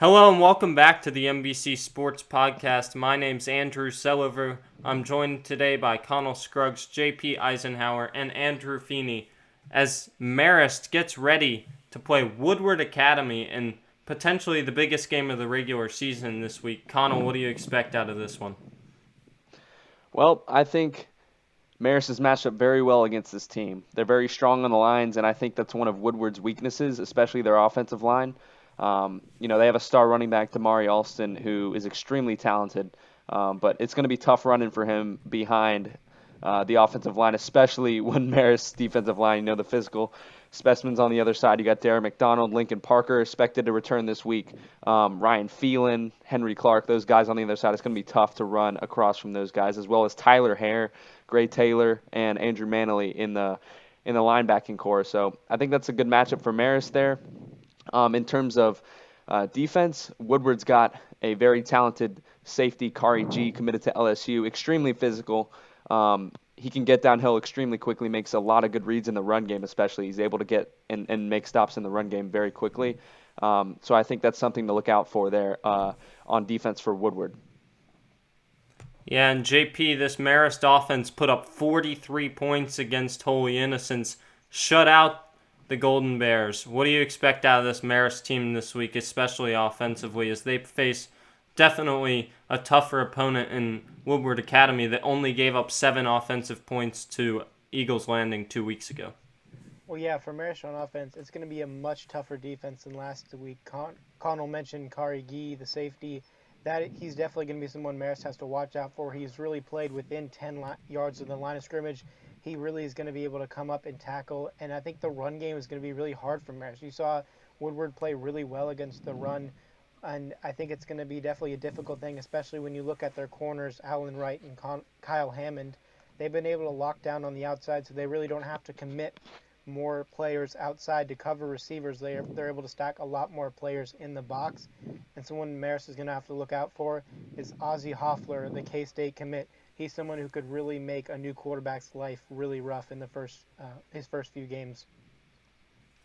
Hello and welcome back to the MBC Sports Podcast. My name's Andrew Selliver. I'm joined today by Connell Scruggs, JP Eisenhower, and Andrew Feeney as Marist gets ready to play Woodward Academy in potentially the biggest game of the regular season this week. Connell, what do you expect out of this one? Well, I think Maris has matched up very well against this team. They're very strong on the lines, and I think that's one of Woodward's weaknesses, especially their offensive line. They have a star running back, Damari Alston, who is extremely talented, but it's going to be tough running for him behind the offensive line, especially when Maris' defensive line, the physical specimens on the other side. You got Darren McDonald, Lincoln Parker expected to return this week. Ryan Phelan, Henry Clark, those guys on the other side. It's going to be tough to run across from those guys, as well as Tyler Hare, Gray Taylor, and Andrew Manley in the linebacking core. So I think that's a good matchup for Maris there. In terms of defense, Woodward's got a very talented safety, Kari G, committed to LSU, extremely physical. He can get downhill extremely quickly, makes a lot of good reads in the run game, especially. He's able to get and make stops in the run game very quickly. So I think that's something to look out for there on defense for Woodward. Yeah, and JP, this Marist offense put up 43 points against Holy Innocents, shut out the Golden Bears. What do you expect out of this Marist team this week, especially offensively, as they face definitely a tougher opponent in Woodward Academy that only gave up 7 offensive points to Eagles Landing 2 weeks ago? Well, yeah, for Marist on offense, it's going to be a much tougher defense than last week. Connell mentioned Kari Gee, the safety. That he's definitely going to be someone Marist has to watch out for. He's really played within 10 yards of the line of scrimmage. He really is going to be able to come up and tackle, and I think the run game is going to be really hard for Marist. You saw Woodward play really well against the run, and I think it's going to be definitely a difficult thing, especially when you look at their corners, Alan Wright and Kyle Hammond. They've been able to lock down on the outside, so they really don't have to commit more players outside to cover receivers. They're able to stack a lot more players in the box. And someone Maris is going to have to look out for is Ozzie Hoffler, the K-State commit. He's someone who could really make a new quarterback's life really rough in his first few games.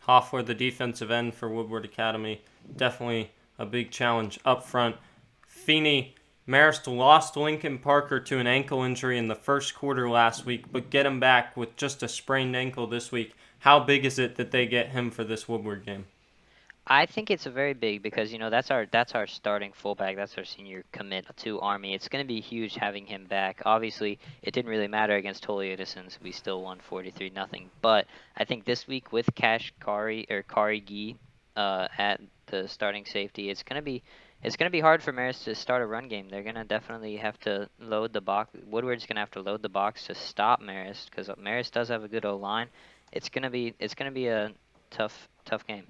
Hoffler, the defensive end for Woodward Academy, definitely a big challenge up front. Feeney, Marist lost Lincoln Parker to an ankle injury in the first quarter last week, but get him back with just a sprained ankle this week. How big is it that they get him for this Woodward game? I think it's a very big because that's our starting fullback. That's our senior commit to Army. It's going to be huge having him back. Obviously, it didn't really matter against Holy Innocents. We still won 43-0. But I think this week with Kari Gee at the starting safety, it's gonna be hard for Marist to start a run game. They're gonna definitely have to load the box. Woodward's gonna have to load the box to stop Marist because Marist does have a good O line. It's gonna be a tough game.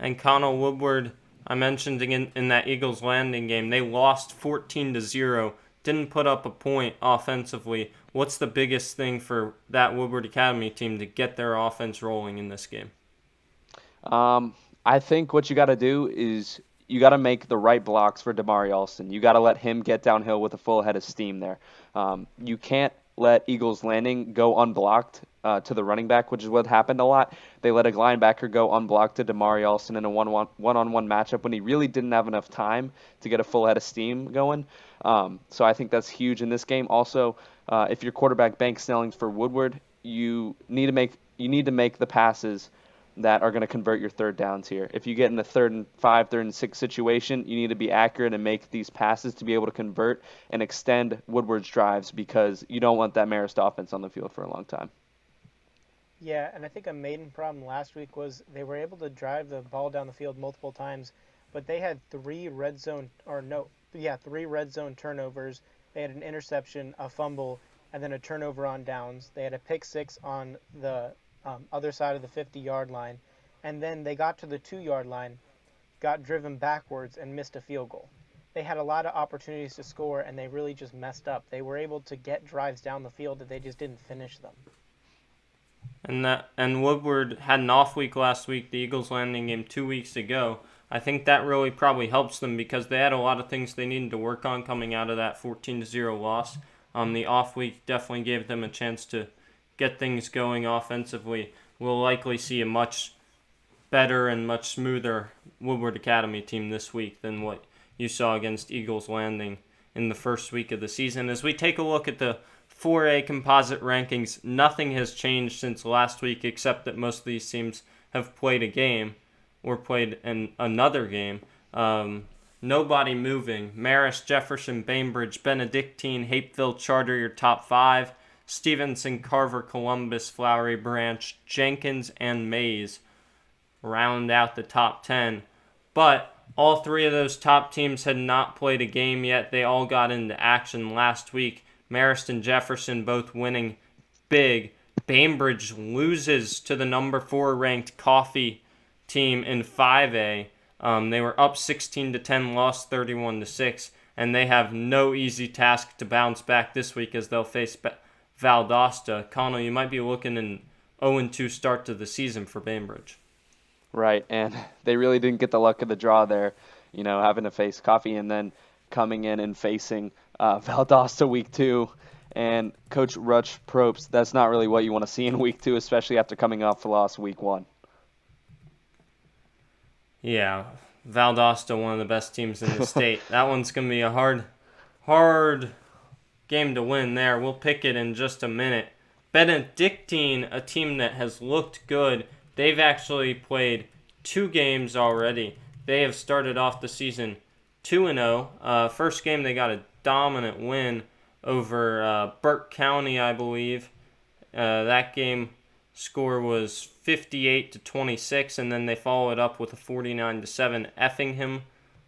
And Connell Woodward, I mentioned in that Eagles Landing game, they lost 14-0, didn't put up a point offensively. What's the biggest thing for that Woodward Academy team to get their offense rolling in this game? I think what you got to do is you got to make the right blocks for Damari Alston. You got to let him get downhill with a full head of steam there. You can't let Eagles Landing go unblocked to the running back, which is what happened a lot. They let a linebacker go unblocked to Damari Alston in a one-on-one matchup when he really didn't have enough time to get a full head of steam going. So I think that's huge in this game. Also, if your quarterback Bank Snelling's for Woodward, you need to make the passes that are going to convert your third downs here. If you get in a 3rd and 5, 3rd and 6 situation, you need to be accurate and make these passes to be able to convert and extend Woodward's drives because you don't want that Marist offense on the field for a long time. Yeah, and I think a main problem last week was they were able to drive the ball down the field multiple times, but they had three red zone turnovers. They had an interception, a fumble, and then a turnover on downs. They had a pick six on the other side of the 50-yard line, and then they got to the 2-yard line, got driven backwards, and missed a field goal. They had a lot of opportunities to score, and they really just messed up. They were able to get drives down the field, but they just didn't finish them. And Woodward had an off week last week, the Eagles Landing game 2 weeks ago. I think that really probably helps them because they had a lot of things they needed to work on coming out of that 14-0 loss. The off week definitely gave them a chance to get things going offensively. We'll likely see a much better and much smoother Woodward Academy team this week than what you saw against Eagles Landing in the first week of the season. As we take a look at the 4A composite rankings, nothing has changed since last week except that most of these teams have played a game or played another game. Nobody moving. Marist, Jefferson, Bainbridge, Benedictine, Hapeville, Charter, your top 5. Stevenson, Carver, Columbus, Flowery Branch, Jenkins, and Mays round out the top 10. But all 3 of those top teams had not played a game yet. They all got into action last week. Marist and Jefferson both winning big. Bainbridge loses to the number 4 ranked Coffee team in 5A. They were up 16-10, lost 31-6, and they have no easy task to bounce back this week as they'll face Valdosta. Connell, you might be looking an 0-2 start to the season for Bainbridge. Right, and they really didn't get the luck of the draw there, having to face Coffee and then coming in and facing Valdosta week 2. And Coach Rutsch Probst, that's not really what you want to see in week 2, especially after coming off a loss week 1. Yeah, Valdosta, one of the best teams in the state. That one's going to be a hard game to win there. We'll pick it in just a minute. Benedictine, a team that has looked good. They've actually played 2 games already. They have started off the season 2-0. First game, they got a dominant win over Burke County, I believe. That game score was 58-26, and then they followed up with a 49-7 Effingham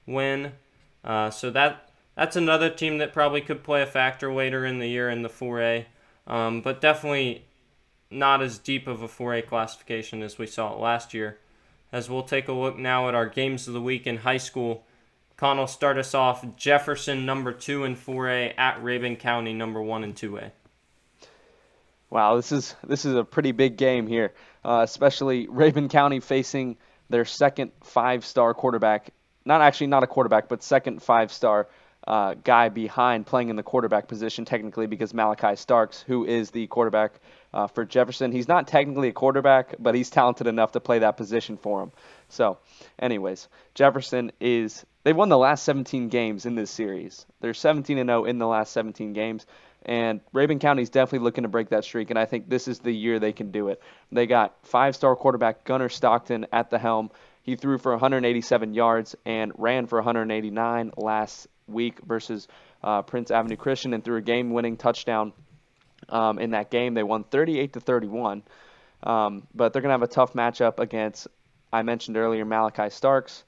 win. So that's another team that probably could play a factor later in the year in the 4A, but definitely not as deep of a 4A classification as we saw it last year. As we'll take a look now at our games of the week in high school. Connell, start us off. Jefferson, number 2 in 4A, at Rabun County, number 1 in 2A. Wow, this is a pretty big game here, especially Rabun County facing their second 5-star quarterback. Not a quarterback, but second 5-star guy behind playing in the quarterback position technically, because Malachi Starks, who is the quarterback for Jefferson, he's not technically a quarterback, but he's talented enough to play that position for him. So, anyways, Jefferson they've won the last 17 games in this series. They're 17-0 in the last 17 games. And Rabun County's definitely looking to break that streak, and I think this is the year they can do it. They got 5-star quarterback Gunnar Stockton at the helm. He threw for 187 yards and ran for 189 last week versus Prince Avenue Christian, and threw a game-winning touchdown in that game. They won 38-31, but they're going to have a tough matchup against, I mentioned earlier, Malachi Starks,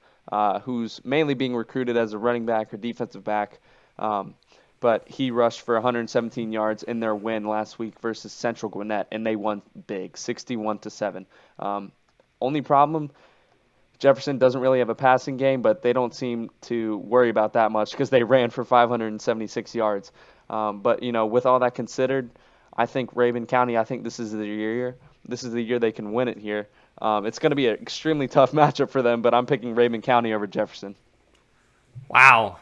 who's mainly being recruited as a running back or defensive back. But he rushed for 117 yards in their win last week versus Central Gwinnett, and they won big, 61-7. Only problem, Jefferson doesn't really have a passing game, but they don't seem to worry about that much because they ran for 576 yards. But, with all that considered, I think Rabun County, I think this is the year. This is the year they can win it here. It's going to be an extremely tough matchup for them, but I'm picking Rabun County over Jefferson. Wow.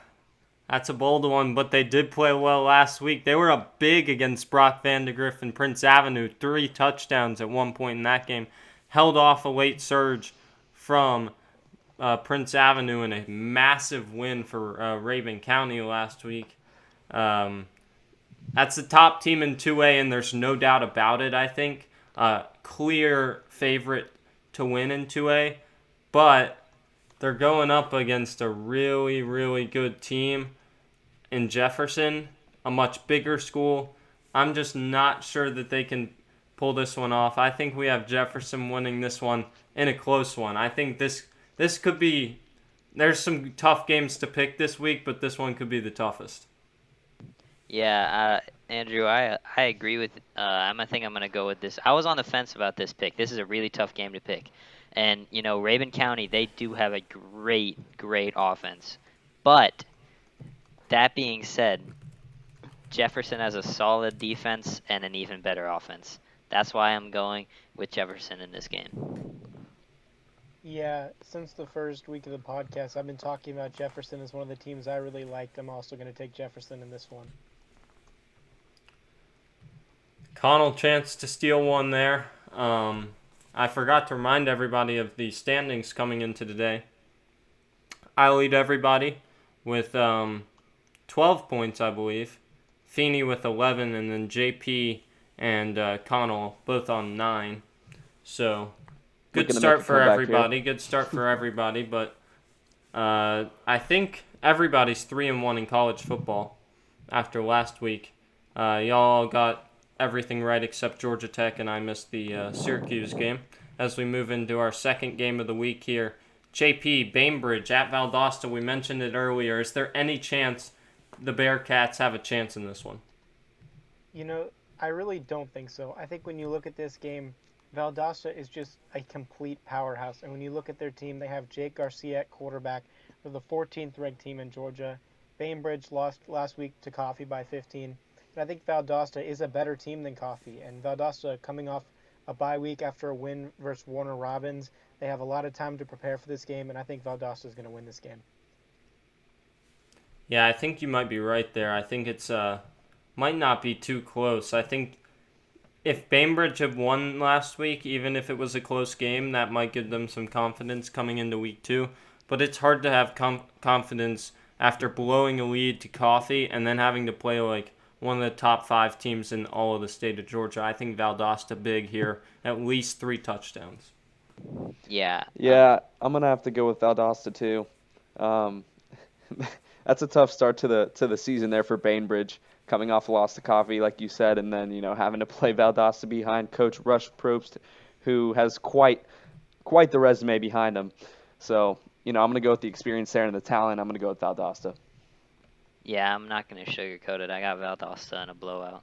That's a bold one, but they did play well last week. They were up big against Brock Vandegrift and Prince Avenue. 3 touchdowns at one point in that game. Held off a late surge from Prince Avenue in a massive win for Rabun County last week. That's the top team in 2A, and there's no doubt about it, I think. Clear favorite to win in 2A, but they're going up against a really, really good team in Jefferson, a much bigger school. I'm just not sure that they can pull this one off. I think we have Jefferson winning this one in a close one. I think this could be, there's some tough games to pick this week, but this one could be the toughest. Yeah, Andrew, I agree with. I think I'm going to go with this. I was on the fence about this pick. This is a really tough game to pick. And, Rabun County, they do have a great, great offense. But that being said, Jefferson has a solid defense and an even better offense. That's why I'm going with Jefferson in this game. Yeah, since the first week of the podcast, I've been talking about Jefferson as one of the teams I really liked. I'm also going to take Jefferson in this one. Connell, chance to steal one there. I forgot to remind everybody of the standings coming into today. I lead everybody with 12 points, I believe. Feeney with 11, and then JP and Connell both on 9. So, good start for everybody. Good start for everybody, but I think everybody's 3-1 in college football after last week. Y'all got everything right except Georgia Tech, and I missed the Syracuse game. As we move into our second game of the week here, JP, Bainbridge at Valdosta. We mentioned it earlier. Is there any chance the Bearcats have a chance in this one? I really don't think so. I think when you look at this game, Valdosta is just a complete powerhouse. And when you look at their team, they have Jake Garcia at quarterback. They're the 14th ranked team in Georgia. Bainbridge lost last week to Coffee by 15. And I think Valdosta is a better team than Coffee. And Valdosta coming off a bye week after a win versus Warner Robins. They have a lot of time to prepare for this game, and I think Valdosta is going to win this game. Yeah, I think you might be right there. I think it's might not be too close. I think if Bainbridge had won last week, even if it was a close game, that might give them some confidence coming into week 2. But it's hard to have confidence after blowing a lead to Coffee and then having to play like one of the top 5 teams in all of the state of Georgia. I think Valdosta big here, at least 3 touchdowns. Yeah. I'm gonna have to go with Valdosta too. That's a tough start to the season there for Bainbridge, coming off a loss to Coffee, like you said, and then having to play Valdosta behind Coach Rush Probst, who has quite the resume behind him. So I'm gonna go with the experience there and the talent. I'm gonna go with Valdosta. Yeah, I'm not gonna sugarcoat it. I got Valdosta in a blowout.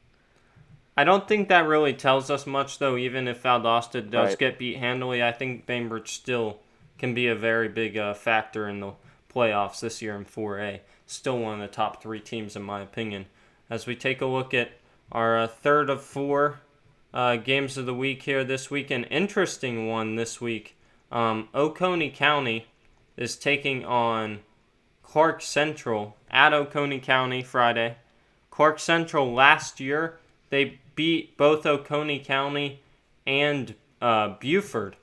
I don't think that really tells us much, though. Even if Valdosta does get beat handily, I think Bainbridge still can be a very big factor in the playoffs this year in 4A. Still one of the top 3 teams, in my opinion. As we take a look at our third of 4 games of the week here this week, an interesting one this week. Oconee County is taking on Clark Central at Oconee County Friday. Clark Central last year, they beat both Oconee County and Buford.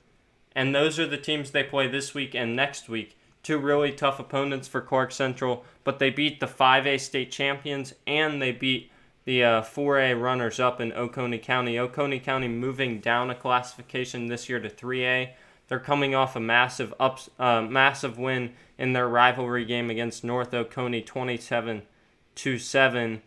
And those are the teams they play this week and next week. 2 really tough opponents for Clark Central, but they beat the 5A state champions and they beat the 4A runners-up in Oconee County. Oconee County moving down a classification this year to 3A. They're coming off a massive win in their rivalry game against North Oconee, 27-7.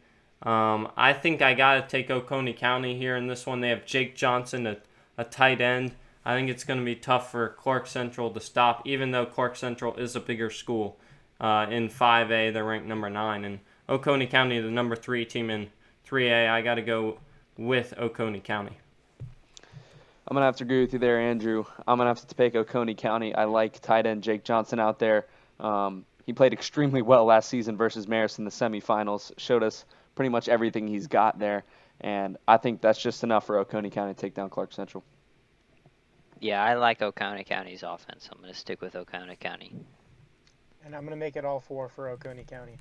I think I got to take Oconee County here in this one. They have Jake Johnson, a tight end. I think it's going to be tough for Clark Central to stop, even though Clark Central is a bigger school. In 5A, they're ranked number 9. And Oconee County, the number 3 team in 3A, I got to go with Oconee County. I'm going to have to agree with you there, Andrew. I'm going to have to take Oconee County. I like tight end Jake Johnson out there. He played extremely well last season versus Marist in the semifinals. Showed us pretty much everything he's got there. And I think that's just enough for Oconee County to take down Clark Central. Yeah, I like Oconee County's offense. I'm going to stick with Oconee County. And I'm going to make it all 4 for Oconee County.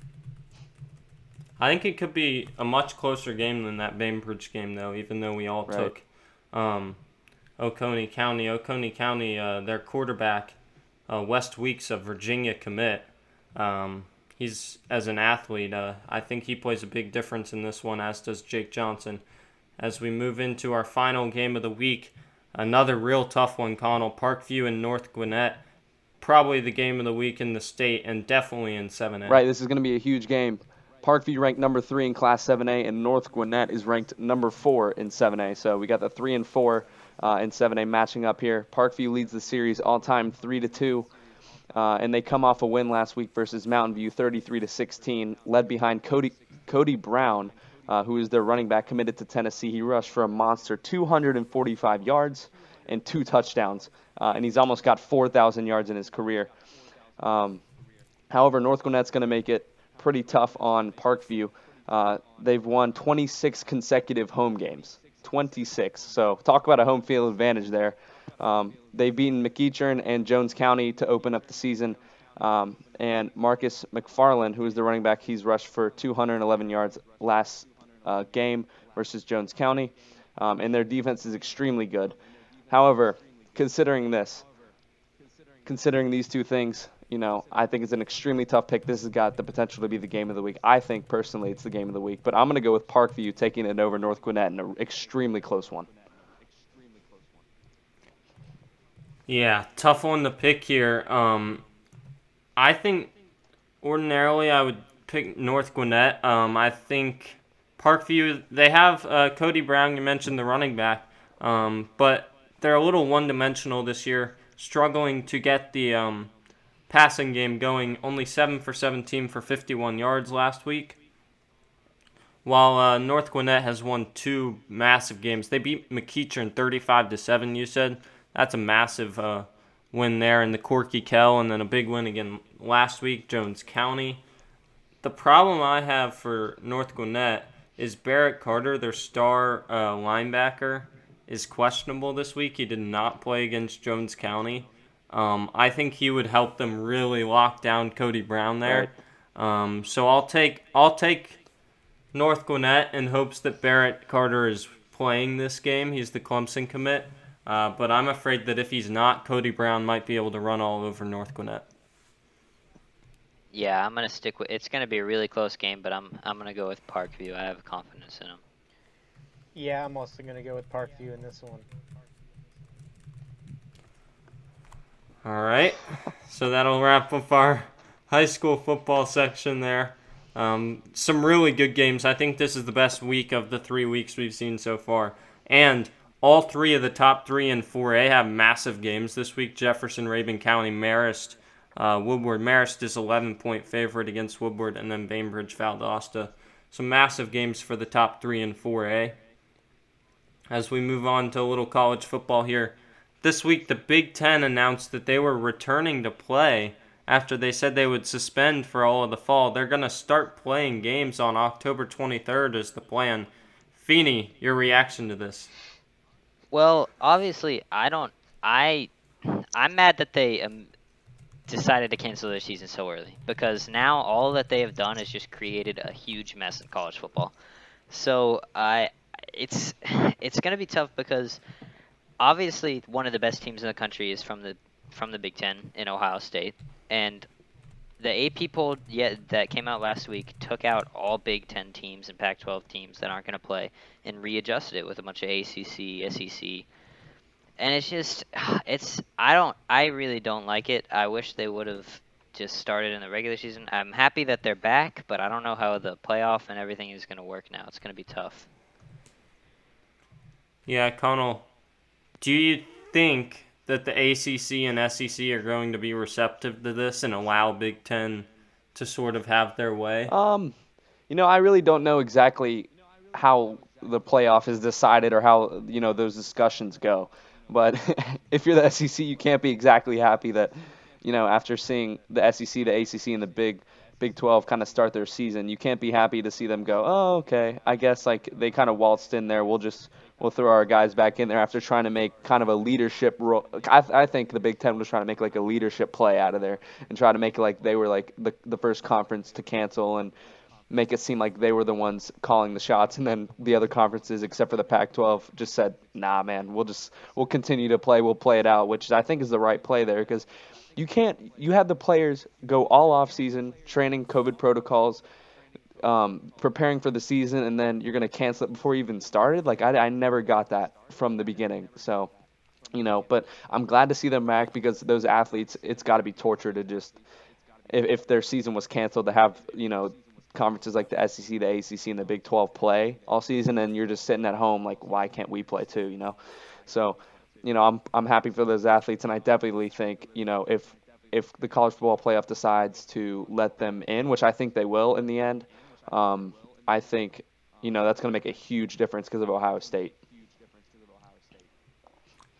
I think it could be a much closer game than that Bainbridge game, though, even though we all took Oconee County. Oconee County, their quarterback, West Weeks, a Virginia commit. He's, as an athlete, I think he plays a big difference in this one, as does Jake Johnson. As we move into our final game of the week, another real tough one, Connell. Parkview and North Gwinnett. Probably the game of the week in the state and definitely in 7A. Right, this is going to be a huge game. Parkview ranked number 3 in Class 7A, and North Gwinnett is ranked number 4 in 7A. So we got the 3 and 4 in 7A matching up here. Parkview leads the series all-time 3-2, and they come off a win last week versus Mountain View 33-16, led behind Cody Brown, who is their running back committed to Tennessee. He rushed for a monster 245 yards and 2 touchdowns, and he's almost got 4,000 yards in his career. However, North Gwinnett's going to make it pretty tough on Parkview. They've won 26 consecutive home games. 26. So talk about a home field advantage there. They've beaten McEachern and Jones County to open up the season. And Marcus McFarland, who is the running back, he's rushed for 211 yards last game versus Jones County. And their defense is extremely good. However, considering this, considering these two things, I think it's an extremely tough pick. This has got the potential to be the game of the week. I think personally it's the game of the week, but I'm going to go with Parkview taking it over North Gwinnett in an extremely close one. Yeah, tough one to pick here. I think ordinarily I would pick North Gwinnett. I think Parkview, they have Cody Brown, you mentioned the running back, but they're a little one-dimensional this year, struggling to get the passing game going. Only 7 for 17 for 51 yards last week. While North Gwinnett has won 2 massive games. They beat McEachern 35-7, you said. That's a massive win there in the Corky Kell, and then a big win again last week, Jones County. The problem I have for North Gwinnett is Barrett Carter, their star linebacker, is questionable this week. He did not play against Jones County. I think he would help them really lock down Cody Brown there. Right. So I'll take North Gwinnett in hopes that Barrett Carter is playing this game. He's the Clemson commit. But I'm afraid that if he's not, Cody Brown might be able to run all over North Gwinnett. Yeah, I'm gonna stick with. It's gonna be a really close game, but I'm gonna go with Parkview. I have confidence in him. Yeah, I'm also going to go with Parkview in this one. All right. So that'll wrap up our high school football section there. Some really good games. I think this is the best week of the 3 weeks we've seen so far. And all 3 of the top 3 in 4A have massive games this week. Jefferson, Rabun County, Marist, Woodward. Marist is 11-point favorite against Woodward, and then Bainbridge, Valdosta. Some massive games for the top 3 in 4A. As we move on to a little college football here. This week, the Big Ten announced that they were returning to play after they said they would suspend for all of the fall. They're going to start playing games on October 23rd is the plan. Feeney, your reaction to this? Well, obviously, I'm mad that they decided to cancel their season so early, because now all that they have done is just created a huge mess in college football. So it's going to be tough, because obviously one of the best teams in the country is from the Big Ten in Ohio State, and the AP poll that came out last week took out all Big Ten teams and Pac-12 teams that aren't going to play and readjusted it with a bunch of ACC, SEC, and it's just I really don't like it. I wish they would have just started in the regular season. I'm happy that they're back, but I don't know how the playoff and everything is going to work now. It's going to be tough. Yeah, Connell, do you think that the ACC and SEC are going to be receptive to this and allow Big Ten to sort of have their way? I really don't know exactly how the playoff is decided or how, those discussions go. But if you're the SEC, you can't be exactly happy that, after seeing the SEC, the ACC, and the Big 12 kind of start their season, you can't be happy to see them go, oh, okay, I guess like they kind of waltzed in there. We'll throw our guys back in there after trying to make kind of a leadership role. I think the Big Ten was trying to make like a leadership play out of there and try to make it like they were like the first conference to cancel and make it seem like they were the ones calling the shots, and then the other conferences, except for the Pac-12, just said, nah, man, we'll continue to play. We'll play it out, which I think is the right play there, because you had the players go all off season, training COVID protocols, preparing for the season, and then you're going to cancel it before you even started. Like, I never got that from the beginning. So, but I'm glad to see them back, because those athletes, it's got to be torture to just, if their season was canceled, to have, conferences like the SEC, the ACC, and the Big 12 play all season, and you're just sitting at home like, why can't we play too, So, I'm happy for those athletes, and I definitely think, if the college football playoff decides to let them in, which I think they will in the end, I think, that's going to make a huge difference because of Ohio State.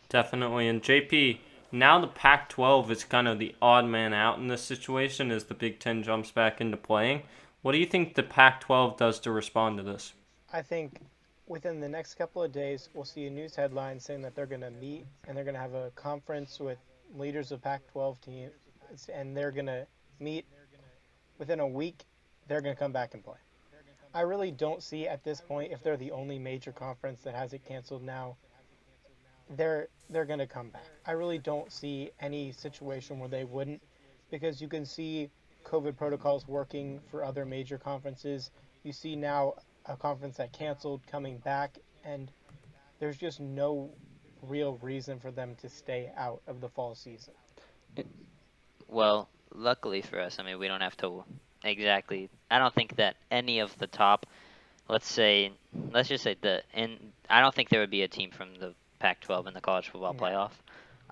Definitely. And JP, now the Pac-12 is kind of the odd man out in this situation as the Big Ten jumps back into playing. What do you think the Pac-12 does to respond to this? I think within the next couple of days, we'll see a news headline saying that they're going to meet and they're going to have a conference with leaders of Pac-12 teams, and they're going to meet within a week. They're going to come back and play. I really don't see at this point, if they're the only major conference that has it canceled now, they're going to come back. I really don't see any situation where they wouldn't, because you can see COVID protocols working for other major conferences. You see now a conference that canceled coming back, and there's just no real reason for them to stay out of the fall season. Well, luckily for us, I mean, we don't have to exactly. I don't think that any of the top, let's say, let's just say I don't think there would be a team from the Pac-12 in the college football Yeah. playoff.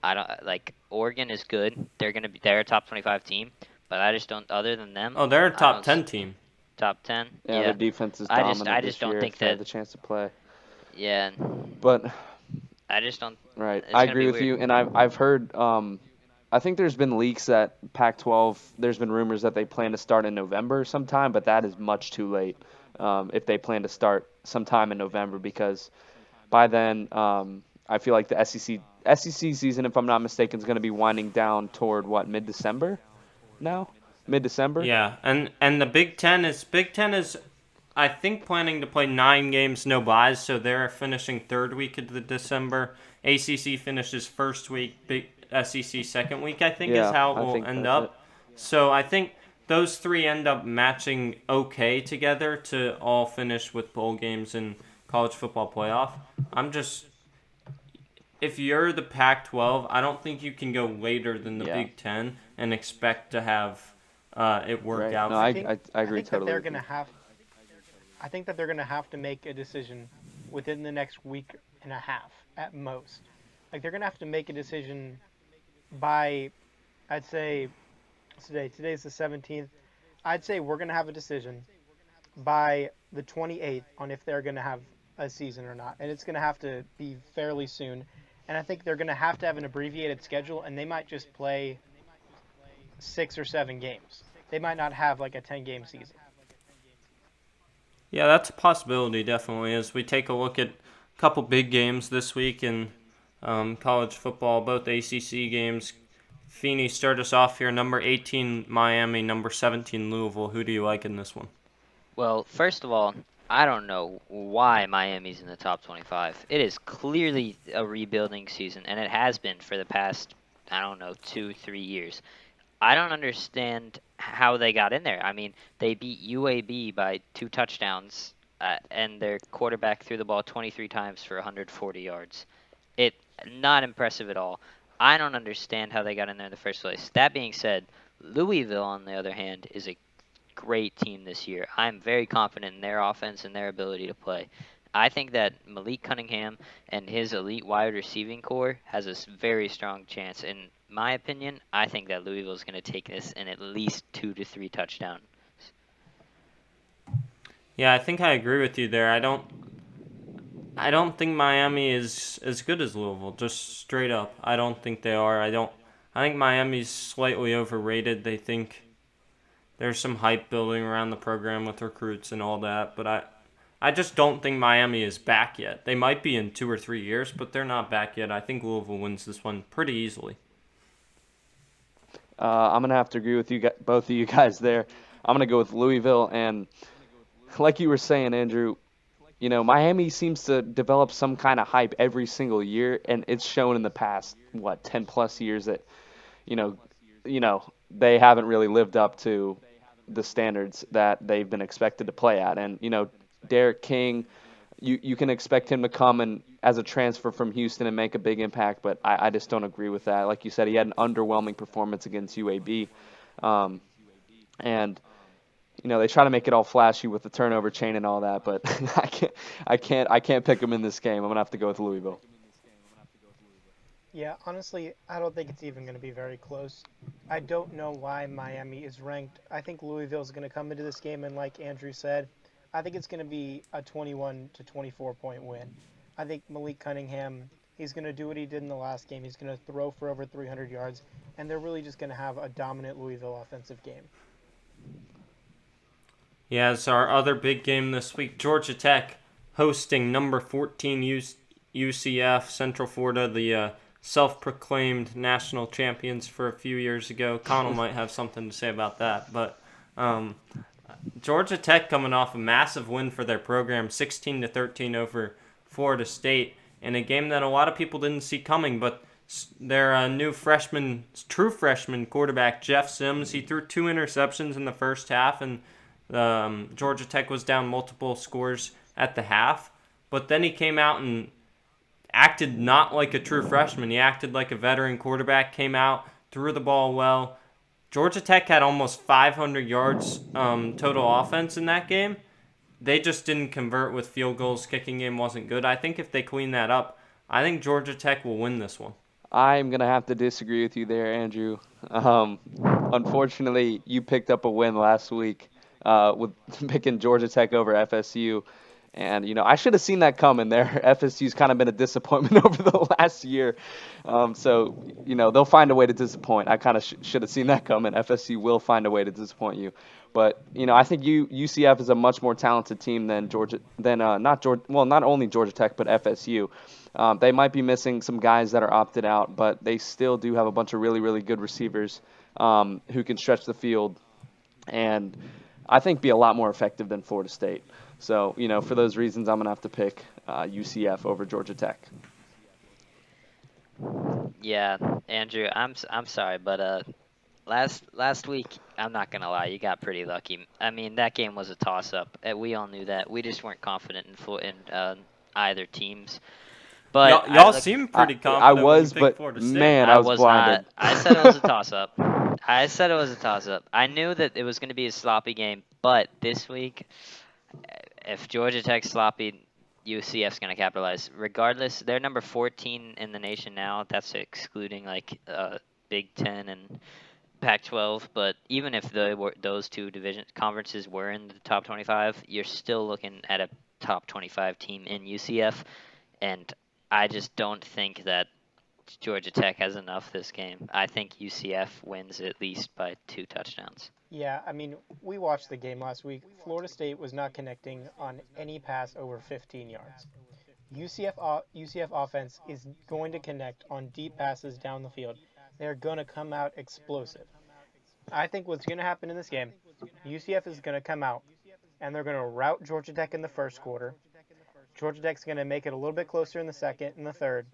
I don't like Oregon is good. They're a top 25 team, but I just don't. Other than them, Oh, they're a I top don't 10 team. top 10. Yeah, their defense is I dominant just this don't year think if they have that. the chance to play. Yeah, But I just don't. right, It's I gonna agree be with weird. you, and I've heard. I think there's been leaks that Pac-12. There's been rumors that they plan to start in November sometime, but that is much too late. If they plan to start sometime in November, because by then, I feel like the SEC season, if I'm not mistaken, is going to be winding down toward what, mid-December now? Mid-December? Yeah, and the Big Ten is I think planning to play 9 games, no buys, so they're finishing third week of the December. ACC finishes first week, Big SEC second week, I think is Yeah, how it I will think end that's it. up. So I think those three end up matching okay together to all finish with bowl games and college football playoff. I'm just if you're the Pac-12, I don't think you can go later than the Yeah, Big Ten and expect to have it work right. out. No, I I, think I, I I agree think that totally they're with going to you. have I think that they're going to have to make a decision within the next week and a half at most. Like they're going to have to make a decision by, I'd say, today's the 17th. I'd say we're going to have a decision by the 28th on if they're going to have a season or not. And it's going to have to be fairly soon. And I think they're going to have an abbreviated schedule, and they might just play 6 or 7 games. They might not have like a 10-game season. Yeah, that's a possibility, definitely. As we take a look at a couple big games this week in college football, both ACC games. Feeney, start us off here. Number 18, Miami. Number 17, Louisville. Who do you like in this one? Well, first of all, I don't know why Miami's in the top 25. It is clearly a rebuilding season, and it has been for the past, I don't know, 2, 3 years. I don't understand how they got in there. I mean, they beat UAB by 2 touchdowns, and their quarterback threw the ball 23 times for 140 yards. It not impressive at all. I don't understand how they got in there in the first place. That being said, Louisville, on the other hand, is a great team this year. I'm very confident in their offense and their ability to play. I think that Malik Cunningham and his elite wide receiving core has a very strong chance. In my opinion, I think that Louisville is going to take this in at least 2 to 3 touchdowns. Yeah, I think I agree with you there. I don't think Miami is as good as Louisville, just straight up. I don't think they are. I think Miami's slightly overrated. They think there's some hype building around the program with recruits and all that, but I just don't think Miami is back yet. They might be in 2 or 3 years, but they're not back yet. I think Louisville wins this one pretty easily. I'm gonna have to agree with you, both of you guys there. I'm gonna go with Louisville, and like you were saying, Andrew, Miami seems to develop some kind of hype every single year, and it's shown in the past 10 plus years that you know, they haven't really lived up to the standards that they've been expected to play at. And Derek King, you can expect him to come and as a transfer from Houston and make a big impact, but I just don't agree with that. Like you said, he had an underwhelming performance against UAB, and they try to make it all flashy with the turnover chain and all that, but I can't pick him in this game. I'm gonna have to go with Louisville. Yeah, honestly, I don't think it's even going to be very close. I don't know why Miami is ranked. I think Louisville is going to come into this game, and like Andrew said, I think it's going to be a 21 to 24 point win. I think Malik Cunningham, he's going to do what he did in the last game. He's going to throw for over 300 yards, and they're really just going to have a dominant Louisville offensive game. Yeah, it's our other big game this week. Georgia Tech hosting number 14 UCF, Central Florida, the self-proclaimed national champions for a few years ago. Connell might have something to say about that, but Georgia Tech coming off a massive win for their program, 16-13 over Florida State, in a game that a lot of people didn't see coming, but their true freshman quarterback, Jeff Sims, he threw 2 interceptions in the first half, and Georgia Tech was down multiple scores at the half. But then he came out and acted not like a true freshman. He acted like a veteran quarterback, came out, threw the ball well. Georgia Tech had almost 500 yards total offense in that game. They just didn't convert with field goals. Kicking game wasn't good. I think if they clean that up, I think Georgia Tech will win this one. I'm going to have to disagree with you there, Andrew. Unfortunately, you picked up a win last week with picking Georgia Tech over FSU. And, I should have seen that coming there. FSU's kind of been a disappointment over the last year. So, they'll find a way to disappoint. I kind of should have seen that coming. FSU will find a way to disappoint you. But, I think UCF is a much more talented team than not only Georgia Tech, but FSU. They might be missing some guys that are opted out, but they still do have a bunch of really, really good receivers who can stretch the field and I think be a lot more effective than Florida State. So, for those reasons, I'm going to have to pick UCF over Georgia Tech. Yeah, Andrew, I'm sorry, but last week, I'm not gonna lie, you got pretty lucky. I mean, that game was a toss-up. We all knew that. We just weren't confident in either teams. But y'all seem pretty confident. I was, when you picked but Florida State. man, I was blinded. Not. I said it was a toss-up. I knew that it was going to be a sloppy game, but this week, if Georgia Tech's sloppy, UCF's going to capitalize. Regardless, they're number 14 in the nation now. That's excluding Big Ten and Pac-12. But even if those two conferences were in the top 25, you're still looking at a top 25 team in UCF, and I just don't think that Georgia Tech has enough this game. I think UCF wins at least by 2 touchdowns. Yeah, I mean, we watched the game last week. Florida State was not connecting on any pass over 15 yards. UCF offense is going to connect on deep passes down the field. They're going to come out explosive. I think what's going to happen in this game, UCF is going to come out, and they're going to rout Georgia Tech in the first quarter. Georgia Tech's going to make it a little bit closer in the second and the third,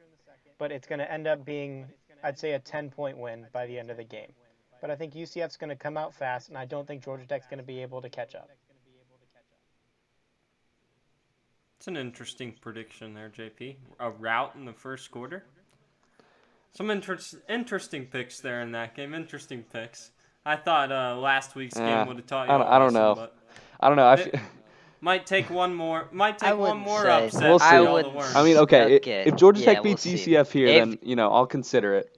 but it's going to end up being, I'd say, a 10-point win by the end of the game. But I think UCF's going to come out fast, and I don't think Georgia Tech's going to be able to catch up. It's an interesting prediction there, JP. A rout in the first quarter. Some interesting picks there in that game. Interesting picks. I thought last week's game would have taught you. I don't know. I don't know. Might take one more. Say. Upset. We'll see. I mean, okay. If Georgia Tech beats UCF here, then I'll consider it.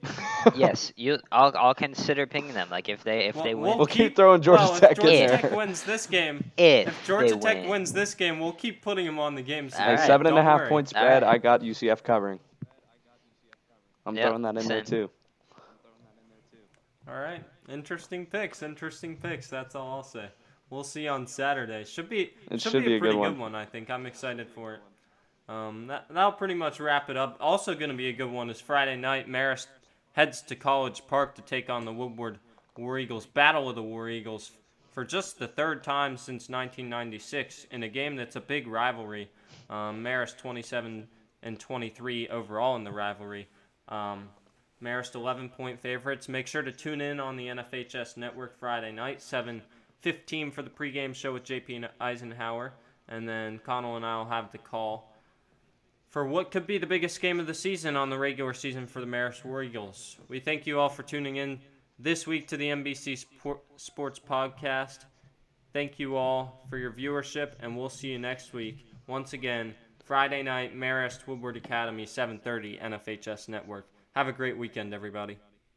Yes, I'll consider picking them. Like if they win, we'll keep throwing Georgia Tech in there. If Georgia Tech wins this game, wins this game, we'll keep putting them on the game. So right. 7.5 point spread. Right. I got UCF covering. I'm throwing that in there too. All right, interesting picks. That's all I'll say. We'll see on Saturday. Should be a pretty good one. I think. I'm excited for it. That'll pretty much wrap it up. Also going to be a good one is Friday night. Marist heads to College Park to take on the Woodward War Eagles. Battle of the War Eagles for just the third time since 1996 in a game that's a big rivalry. Marist 27-23 overall in the rivalry. Marist 11-point favorites. Make sure to tune in on the NFHS Network Friday night, 7:15 for the pregame show with JP Eisenhower, and then Connell and I will have the call for what could be the biggest game of the season on the regular season for the Marist War Eagles. We thank you all for tuning in this week to the MBC Sports Podcast. Thank you all for your viewership, and we'll see you next week. Once again, Friday night, Marist Woodward Academy, 7:30, NFHS Network. Have a great weekend, everybody.